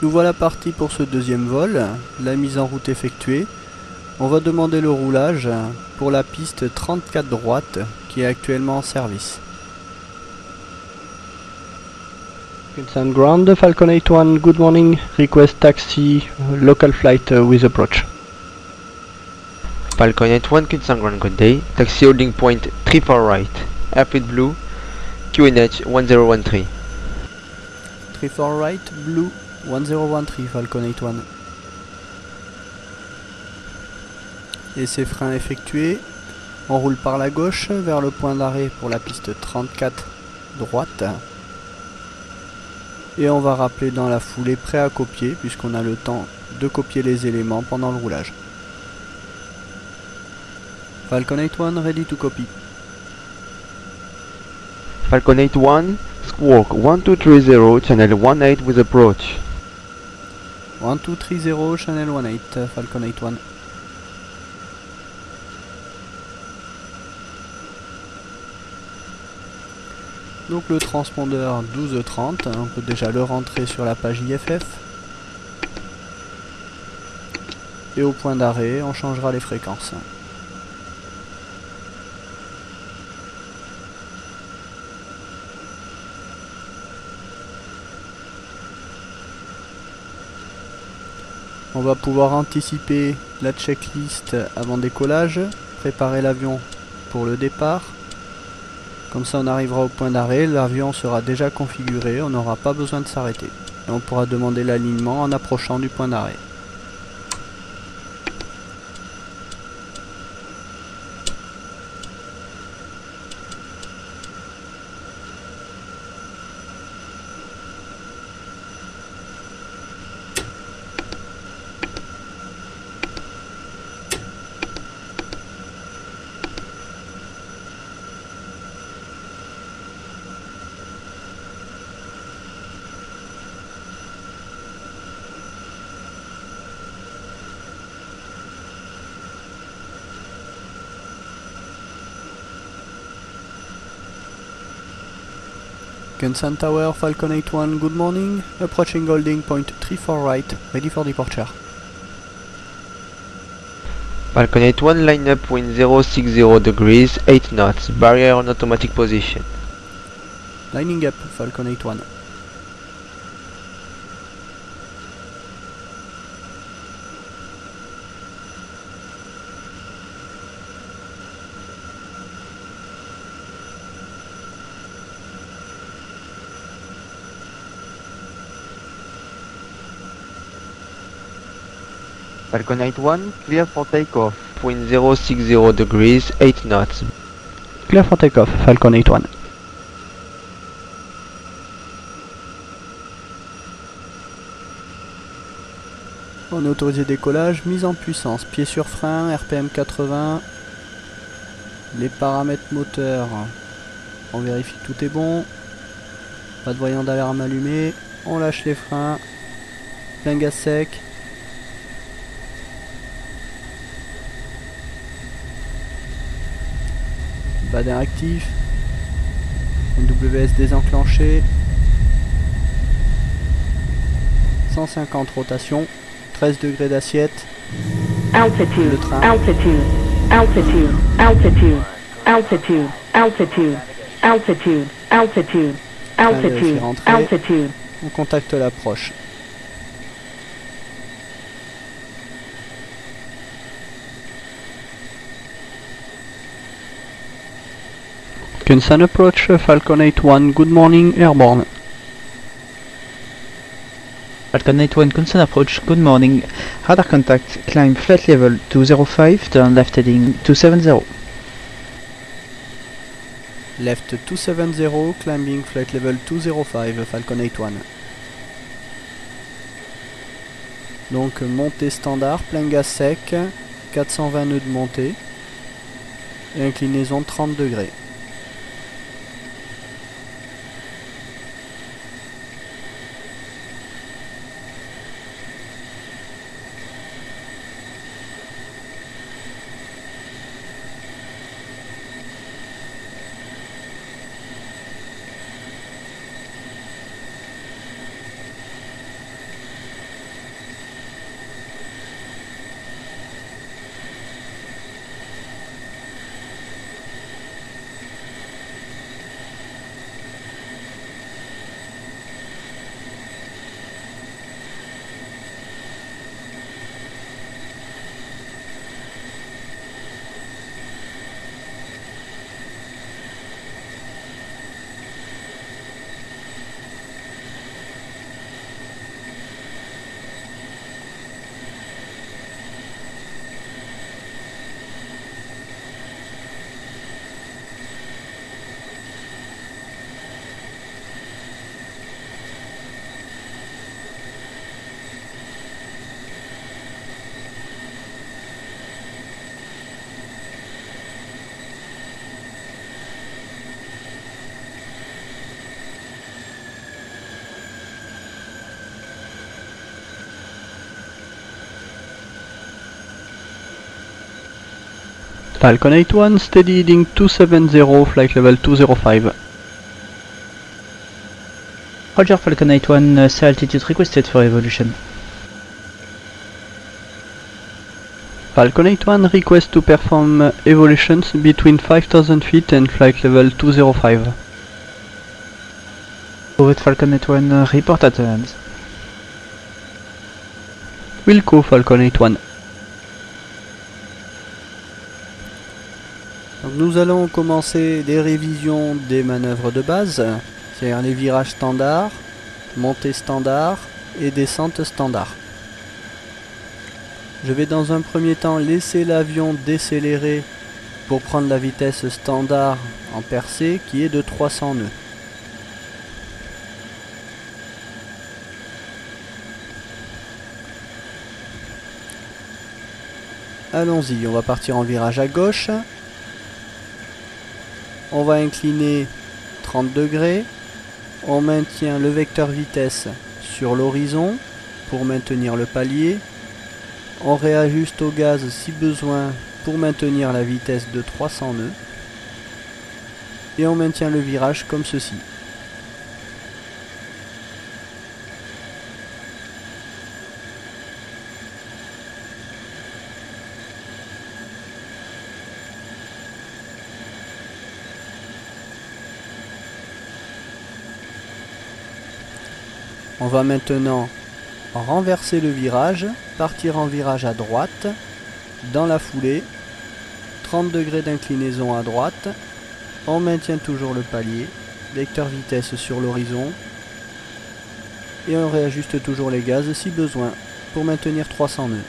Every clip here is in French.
Nous voilà partis pour ce deuxième vol, la mise en route effectuée. On va demander le roulage pour la piste 34 droite qui est actuellement en service. Queensland Ground, Falcon 81, good morning. Request taxi, local flight with approach. Falcon 81, Queensland Ground, good day. Taxi holding point 34 right. Airfield Blue, QNH 1013. 34 right, blue 1013, Falcon 81. Essai frein effectué. On roule par la gauche vers le point d'arrêt pour la piste 34 droite. Et on va rappeler dans la foulée prêt à copier puisqu'on a le temps de copier les éléments pendant le roulage. Falcon 81 ready to copy. Falcon 81, squawk 1230, channel 18 with approach. 1230, channel 18, Falcon 81. Donc le transpondeur 1230, on peut déjà le rentrer sur la page IFF. Et au point d'arrêt, on changera les fréquences. On va pouvoir anticiper la checklist avant décollage, préparer l'avion pour le départ. Comme ça on arrivera au point d'arrêt, l'avion sera déjà configuré, on n'aura pas besoin de s'arrêter. Et on pourra demander l'alignement en approchant du point d'arrêt. Gunsan Tower, Falcon 81, good morning. Approaching holding point 34 right, ready for departure. Falcon 81, line up wind 060 degrees, 8 knots, barrier on automatic position. Lining up, Falcon 81. Falcon 81, clear for takeoff, wind 060 degrees, 8 knots. Clear for takeoff, Falcon 81. On est autorisé décollage, mise en puissance, pied sur frein, RPM 80. Les paramètres moteurs, on vérifie que tout est bon. Pas de voyant d'alarme allumé. On lâche les freins. Plein gaz sec. Badin actif. NWS désenclenché. 150 rotations. 13 degrés d'assiette. Altitude, Le train. altitude, altitude, altitude, altitude, altitude, altitude, altitude, altitude, rentré. altitude. On contacte l'approche. Queensland approach, Falcon 81, good morning, airborne. Falcon 81, Queensland approach, good morning. Radar contact, climb flight level 205, turn left heading 270. Left 270, climbing flight level 205, Falcon 81. Donc montée standard, plein gaz sec, 420 nœuds de montée et inclinaison de 30 degrés. Falcon 81, steady heading 270, flight level 205. Roger, Falcon 81, say altitude requested for evolution. Falcon 81 request to perform evolutions between 5000 feet and flight level 205. Over Falcon 81, report at hands. Wilco Falcon 81. Donc nous allons commencer les révisions des manœuvres de base, c'est-à-dire les virages standards, montées standard et descentes standard. Je vais dans un premier temps laisser l'avion décélérer pour prendre la vitesse standard en percée qui est de 300 nœuds. Allons-y, on va partir en virage à gauche. On va incliner 30 degrés. On maintient le vecteur vitesse sur l'horizon pour maintenir le palier. On réajuste au gaz si besoin pour maintenir la vitesse de 300 nœuds. Et on maintient le virage comme ceci. On va maintenant renverser le virage, partir en virage à droite, dans la foulée, 30 degrés d'inclinaison à droite, on maintient toujours le palier, vecteur vitesse sur l'horizon, et on réajuste toujours les gaz si besoin, pour maintenir 300 nœuds.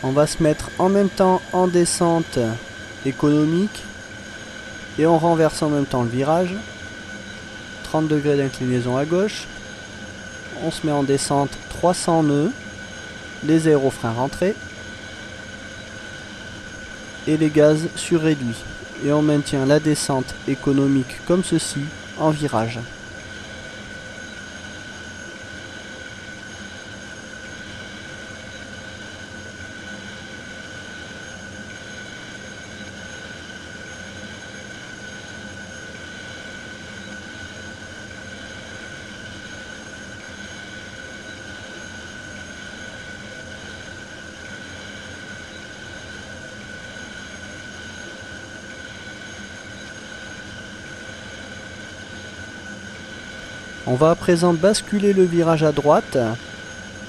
On va se mettre en même temps en descente économique et on renverse en même temps le virage. 30 degrés d'inclinaison à gauche. On se met en descente 300 nœuds. Les aérofreins rentrés. Et les gaz surréduits. Et on maintient la descente économique comme ceci en virage. On va à présent basculer le virage à droite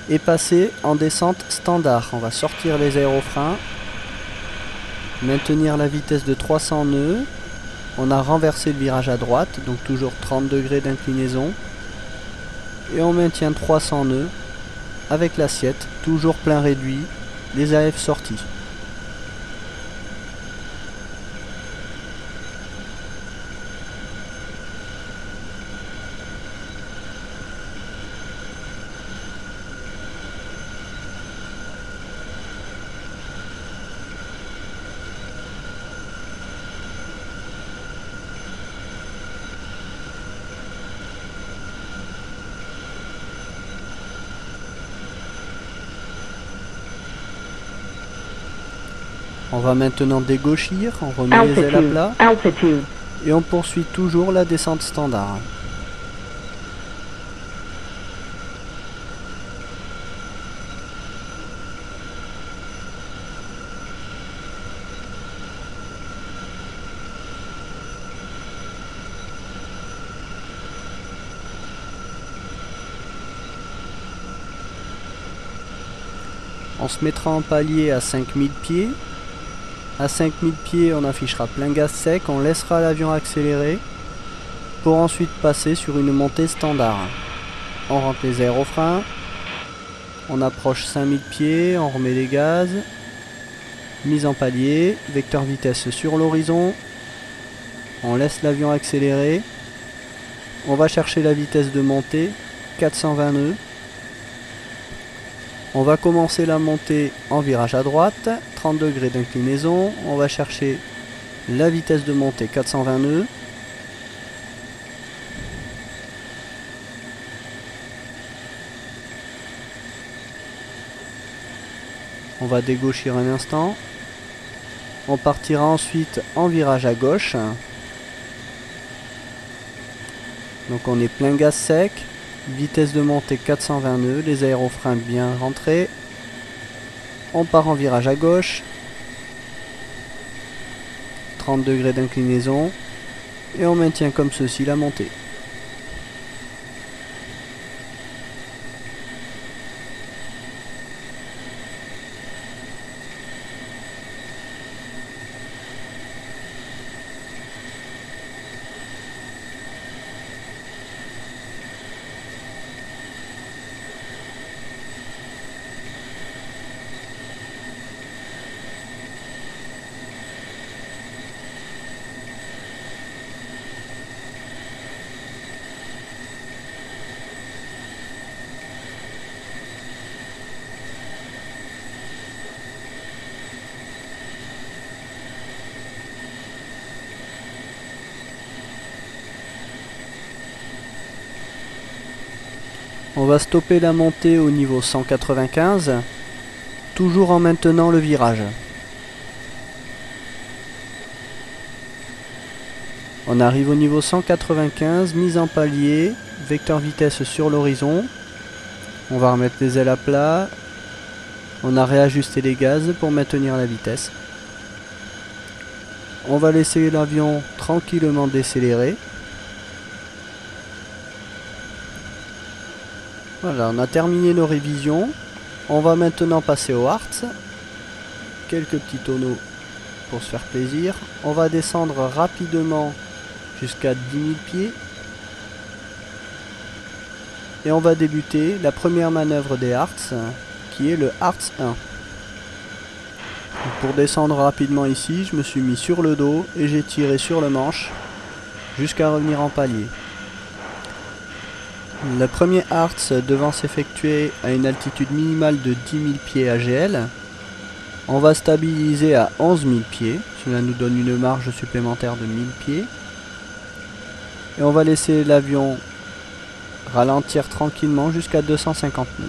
et passer en descente standard. On va sortir les aérofreins, maintenir la vitesse de 300 nœuds. On a renversé le virage à droite, donc toujours 30 degrés d'inclinaison. Et on maintient 300 nœuds avec l'assiette, toujours plein réduit, les AF sortis. On va maintenant dégauchir, on remet les ailes à plat Altitude. et on poursuit toujours la descente standard. On se mettra en palier à 5000 pieds. À 5000 pieds, on affichera plein gaz sec, on laissera l'avion accélérer pour ensuite passer sur une montée standard. On rentre les aérofreins, on approche 5000 pieds, on remet les gaz, mise en palier, vecteur vitesse sur l'horizon, On laisse l'avion accélérer. On va chercher la vitesse de montée, 420 nœuds. On va commencer la montée en virage à droite, 30 degrés d'inclinaison. On va chercher la vitesse de montée, 420 nœuds. On va dégauchir un instant. On partira ensuite en virage à gauche. Donc on est plein gaz sec. Vitesse de montée 420 nœuds. Les aérofreins bien rentrés. On part en virage à gauche. 30 degrés d'inclinaison. Et on maintient comme ceci la montée. On va stopper la montée au niveau 195, toujours en maintenant le virage. On arrive au niveau 195, mise en palier, vecteur vitesse sur l'horizon. On va remettre les ailes à plat. On a réajusté les gaz pour maintenir la vitesse. On va laisser l'avion tranquillement décélérer. Voilà, on a terminé nos révisions. On va maintenant passer au Hartz. Quelques petits tonneaux pour se faire plaisir. On va descendre rapidement jusqu'à 10 000 pieds. Et on va débuter la première manœuvre des Hartz, qui est le Hartz 1. Donc pour descendre rapidement ici, je me suis mis sur le dos et j'ai tiré sur le manche jusqu'à revenir en palier. Le premier Hartz devant s'effectuer à une altitude minimale de 10 000 pieds AGL. On va stabiliser à 11 000 pieds. Cela nous donne une marge supplémentaire de 1000 pieds. Et on va laisser l'avion ralentir tranquillement jusqu'à 250 nœuds.